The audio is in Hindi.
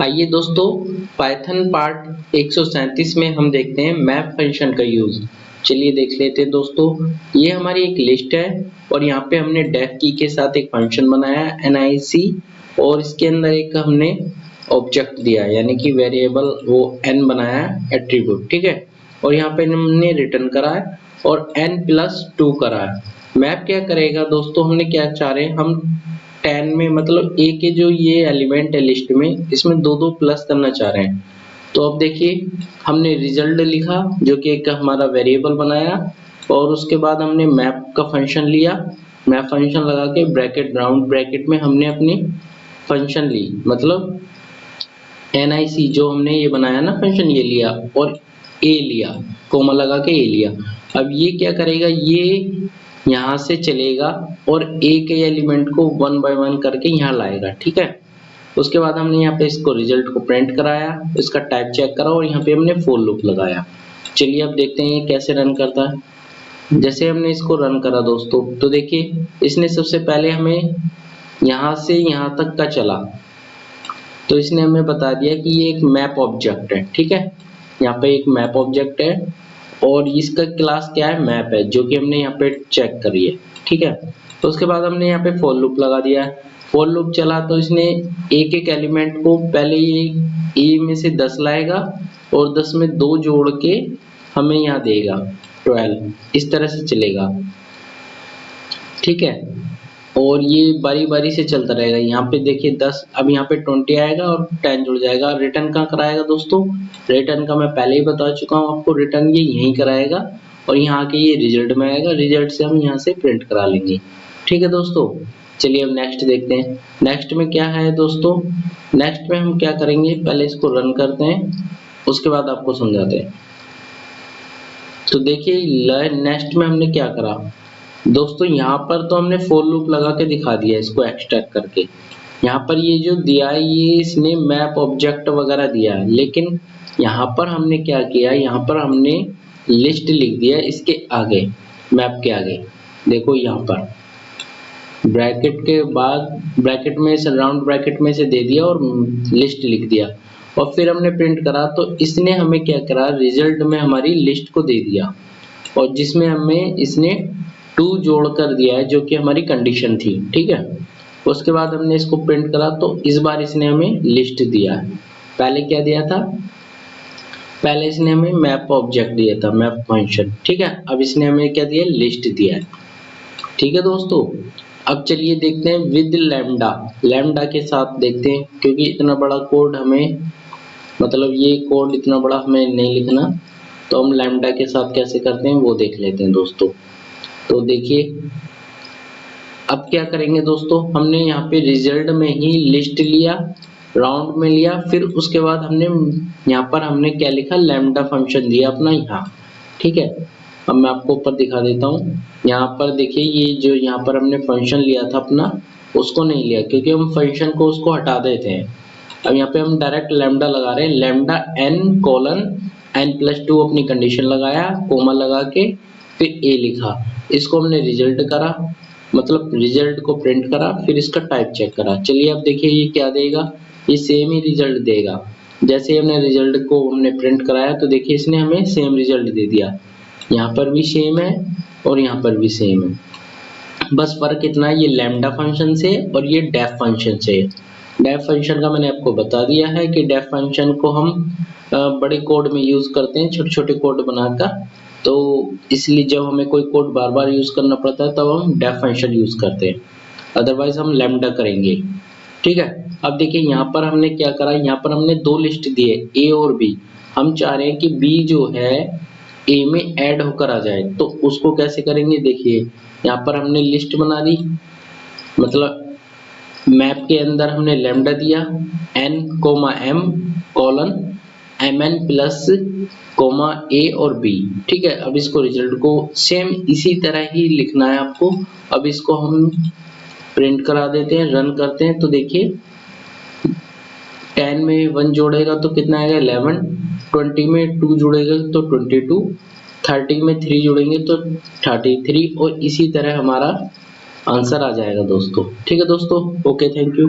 आइए दोस्तों, पाइथन पार्ट 137 में हम देखते हैं मैप फंक्शन का यूज। चलिए देख लेते हैं दोस्तों। ये हमारी एक लिस्ट है और यहाँ पे हमने डेफ की के साथ एक फंक्शन बनाया है nic, और इसके अंदर एक हमने ऑब्जेक्ट दिया है, यानी कि वेरिएबल वो n बनाया है, एट्रीब्यूट। ठीक है, और यहाँ पे हमने रिटर्न करा है और n+2 करा है। मैप क्या करेगा दोस्तों, हमने क्या चाह रहे हैं, हम 10 में मतलब ए के जो ये एलिमेंट है लिस्ट में, इसमें दो दो प्लस करना चाह रहे हैं। तो अब देखिए, हमने रिजल्ट लिखा जो कि एक हमारा वेरिएबल बनाया, और उसके बाद हमने मैप का फंक्शन लिया। मैप फंक्शन लगा के ब्रैकेट राउंड ब्रैकेट में हमने अपनी फंक्शन ली, मतलब nic जो हमने ये बनाया ना फंक्शन, ये लिया और a लिया, कोमा लगा के a लिया। अब ये क्या करेगा, ये यहाँ से चलेगा और a के एलिमेंट को 1 बाय 1 करके यहाँ लाएगा। ठीक है, उसके बाद हमने यहाँ पे इसको रिजल्ट को प्रिंट कराया, इसका टाइप चेक करा और यहाँ पे हमने फॉर लूप लगाया। चलिए अब देखते हैं ये कैसे रन करता है। जैसे हमने इसको रन करा दोस्तों, तो देखिए इसने सबसे पहले हमें यहाँ से यहाँ तक का चला, तो इसने हमें बता दिया कि ये एक मैप ऑब्जेक्ट है। ठीक है, यहाँ पे एक मैप ऑब्जेक्ट है और इसका क्लास क्या है, मैप है, जो कि हमने यहाँ पे चेक करी है। ठीक है, तो उसके बाद हमने यहाँ पे फॉर लूप लगा दिया है। फॉर लूप चला तो इसने एक एक एलिमेंट को पहले ये ए में से 10 लाएगा और 10 में 2 जोड़ के हमें यहाँ देगा 12, इस तरह से चलेगा। ठीक है, और ये बारी बारी से चलता रहेगा। यहाँ पे देखिए 10, अब यहाँ पे 20 आएगा और 10 जुड़ जाएगा। रिटर्न कहाँ कराएगा दोस्तों, रिटर्न का मैं पहले ही बता चुका हूँ आपको, रिटर्न ये यहीं कराएगा और यहाँ के ये रिजल्ट में आएगा। रिजल्ट से हम यहाँ से प्रिंट करा लेंगे। ठीक है दोस्तों, चलिए अब नेक्स्ट देखते हैं। नेक्स्ट में क्या है दोस्तों, नेक्स्ट में हम क्या करेंगे, पहले इसको रन करते हैं, उसके बाद आपको समझाते हैं। तो देखिए नेक्स्ट में हमने क्या करा दोस्तों, यहाँ पर तो हमने फॉर लूप लगा के दिखा दिया इसको एक्सट्रैक्ट करके। यहाँ पर ये जो दिया है, ये इसने मैप ऑब्जेक्ट वगैरह दिया है, लेकिन यहाँ पर हमने क्या किया, यहाँ पर हमने लिस्ट लिख दिया इसके आगे, मैप के आगे। देखो यहाँ पर ब्रैकेट के बाद ब्रैकेट में से, राउंड ब्रैकेट में से दे दिया और लिस्ट लिख दिया, और फिर हमने प्रिंट करा तो इसने हमें क्या करा, रिजल्ट में हमारी लिस्ट को दे दिया, और जिसमें हमें इसने 2 जोड़ कर दिया है, जो कि हमारी कंडीशन थी। ठीक है, उसके बाद हमने इसको प्रिंट करा तो इस बार इसने हमें लिस्ट दिया है। पहले क्या दिया था, पहले इसने हमें मैप ऑब्जेक्ट दिया था, मैप फंक्शन। ठीक है, अब इसने हमें क्या दिया, लिस्ट दिया है। ठीक है दोस्तों, अब चलिए देखते हैं विद लैम्डा, लैम्डा के साथ देखते हैं, क्योंकि इतना बड़ा कोड हमें, मतलब ये कोड इतना बड़ा हमें नहीं लिखना, तो हम लैम्डा के साथ कैसे करते हैं वो देख लेते हैं दोस्तों। तो देखिए अब क्या करेंगे दोस्तों, हमने यहाँ पे रिजल्ट में ही लिस्ट लिया, राउंड में लिया, फिर उसके बाद हमने यहाँ पर हमने क्या लिखा, लैम्डा फंक्शन दिया अपना यहाँ। ठीक है, अब मैं आपको ऊपर दिखा देता हूँ। यहाँ पर देखिए ये जो यहाँ पर हमने फंक्शन लिया था अपना, उसको नहीं लिया, क्योंकि हम फंक्शन को उसको हटा देते हैं। अब यहाँ पे हम डायरेक्ट लैम्डा लगा रहे हैं, लैम्डा n:n+2 अपनी कंडीशन लगाया, कोमा लगा के फिर a लिखा, इसको हमने रिजल्ट करा, मतलब रिजल्ट को प्रिंट करा, फिर इसका टाइप चेक करा। चलिए अब देखिए ये क्या देगा, ये सेम ही रिजल्ट देगा। जैसे हमने रिजल्ट को हमने प्रिंट कराया तो देखिए इसने हमें सेम रिजल्ट दे दिया, यहाँ पर भी सेम है और यहाँ पर भी सेम है। बस फर्क इतना है, ये लैम्डा फंक्शन से और ये डेफ फंक्शन से। डेफ फंक्शन का मैंने आपको बता दिया है कि डेफ फंक्शन को हम बड़े कोड में यूज करते हैं, छोटे छोटे कोड बनाकर, तो इसलिए जब हमें कोई कोड बार बार यूज करना पड़ता है तब हम डेफ फंक्शन यूज करते हैं, अदरवाइज हम लैम्डा करेंगे। ठीक है, अब देखिए यहाँ पर हमने क्या करा, यहाँ पर हमने 2 लिस्ट दिए, ए और बी। हम चाह रहे हैं कि बी जो है ए में ऐड होकर आ जाए, तो उसको कैसे करेंगे, देखिए यहाँ पर हमने लिस्ट बना दी, मतलब मैप के अंदर हमने लैम्डा दिया n,m:\mn+, a और b। ठीक है, अब इसको रिजल्ट को सेम इसी तरह ही लिखना है आपको। अब इसको हम प्रिंट करा देते हैं, रन करते हैं, तो देखिए 10 में 1 जोड़ेगा तो कितना आएगा, 11, 20 में 2 जोड़ेगा तो 22, 30 में 3 जोड़ेंगे तो 33, और इसी तरह हमारा आंसर आ जाएगा दोस्तों। ठीक है दोस्तों, ओके, थैंक यू।